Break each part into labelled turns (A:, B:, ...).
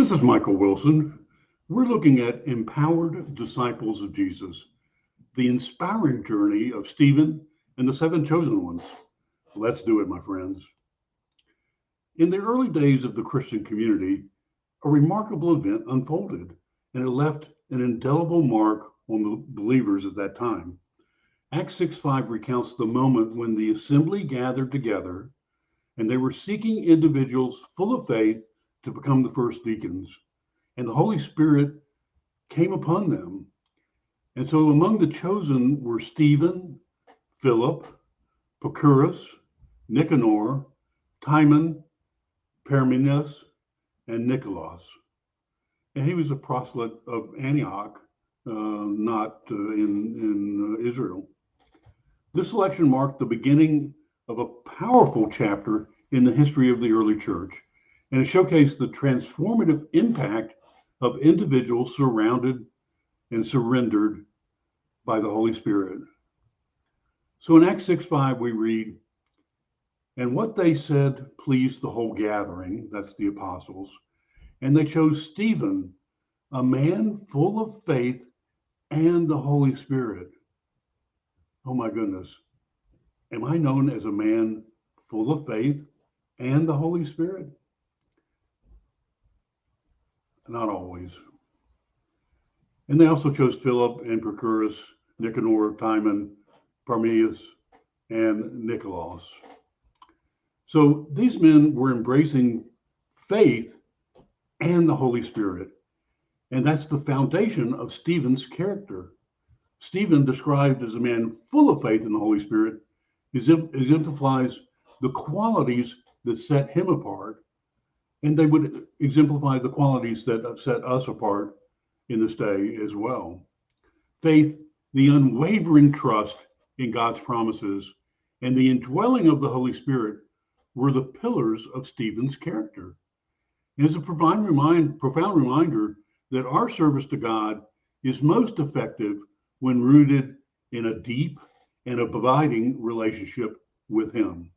A: This is Michael Wilson. We're looking at empowered disciples of Jesus, the inspiring journey of Stephen and the seven chosen ones. Let's do it, my friends. In the early days of the Christian community, a remarkable event unfolded, and it left an indelible mark on the believers at that time. Acts 6:5 recounts the moment when the assembly gathered together and they were seeking individuals full of faith to become the first deacons. And the Holy Spirit came upon them. And so among the chosen were Stephen, Philip, Prochorus, Nicanor, Timon, Parmenas, and Nicolaus. And he was a proselyte of Antioch, not in Israel. This selection marked the beginning of a powerful chapter in the history of the early church, and it showcased the transformative impact of individuals surrounded and surrendered by the Holy Spirit. So in Acts 6:5, we read, "And what they said pleased the whole gathering," that's the apostles, "and they chose Stephen, a man full of faith and the Holy Spirit." Oh my goodness. Am I known as a man full of faith and the Holy Spirit? Not always. And they also chose Philip and Prochorus, Nicanor, Timon, Parmenas, and Nicolaus. So these men were embracing faith and the Holy Spirit. And that's the foundation of Stephen's character. Stephen, described as a man full of faith in the Holy Spirit, exemplifies the qualities that set him apart, and they would exemplify the qualities that have set us apart in this day as well. Faith, the unwavering trust in God's promises, and the indwelling of the Holy Spirit were the pillars of Stephen's character. It is a profound reminder that our service to God is most effective when rooted in a deep and abiding relationship with Him.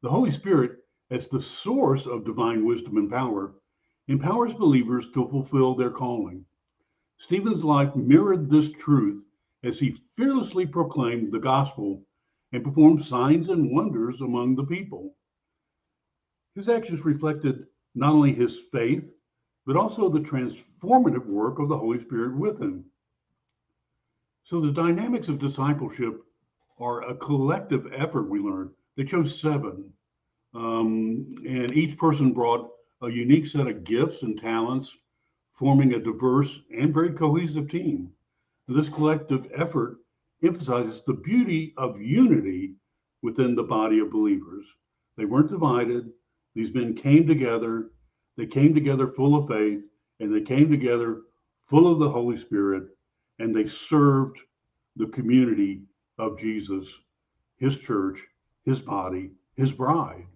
A: The Holy Spirit, as the source of divine wisdom and power, empowers believers to fulfill their calling. Stephen's life mirrored this truth as he fearlessly proclaimed the gospel and performed signs and wonders among the people. His actions reflected not only his faith, but also the transformative work of the Holy Spirit with him. So the dynamics of discipleship are a collective effort, we learned. They chose seven, and each person brought a unique set of gifts and talents, forming a diverse and very cohesive team. This collective effort emphasizes the beauty of unity within the body of believers. They weren't divided. These men came together. They came together full of faith, and they came together full of the Holy Spirit, and they served the community of Jesus, his church, his body, his bride.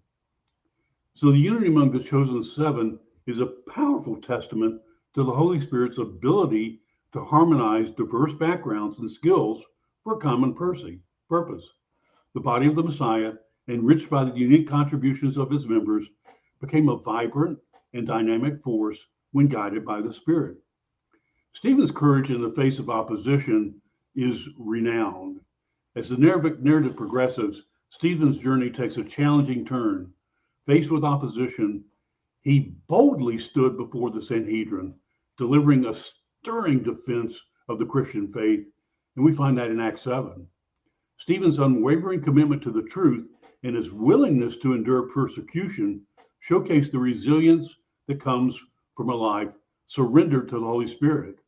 A: So the unity among the chosen seven is a powerful testament to the Holy Spirit's ability to harmonize diverse backgrounds and skills for a common purpose. The body of the Messiah, enriched by the unique contributions of its members, became a vibrant and dynamic force when guided by the Spirit. Stephen's courage in the face of opposition is renowned. As the narrative progresses, Stephen's journey takes a challenging turn. Faced with opposition, he boldly stood before the Sanhedrin, delivering a stirring defense of the Christian faith, and we find that in Acts 7. Stephen's unwavering commitment to the truth and his willingness to endure persecution showcase the resilience that comes from a life surrendered to the Holy Spirit.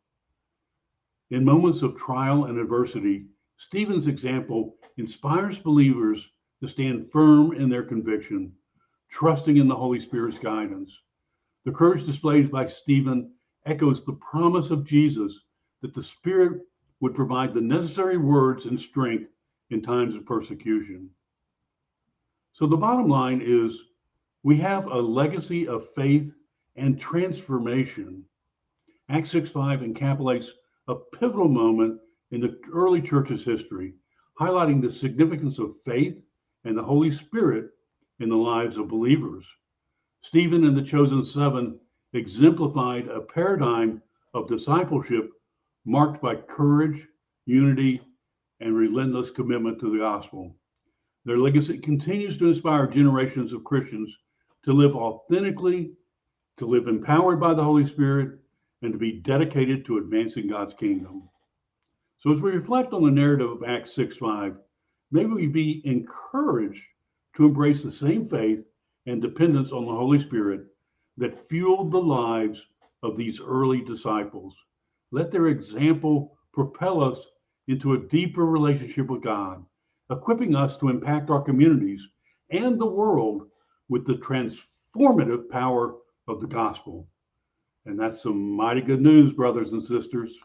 A: In moments of trial and adversity, Stephen's example inspires believers to stand firm in their conviction, trusting in the Holy Spirit's guidance. The courage displayed by Stephen echoes the promise of Jesus that the Spirit would provide the necessary words and strength in times of persecution. So the bottom line is we have a legacy of faith and transformation. Acts 6:5 encapsulates a pivotal moment in the early church's history, highlighting the significance of faith and the Holy Spirit in the lives of believers. Stephen and the chosen seven exemplified a paradigm of discipleship marked by courage, unity, and relentless commitment to the gospel. Their legacy continues to inspire generations of Christians to live authentically, to live empowered by the Holy Spirit, and to be dedicated to advancing God's kingdom. So as we reflect on the narrative of Acts 6:5, may we be encouraged to embrace the same faith and dependence on the Holy Spirit that fueled the lives of these early disciples. Let their example propel us into a deeper relationship with God, equipping us to impact our communities and the world with the transformative power of the gospel. And that's some mighty good news, brothers and sisters.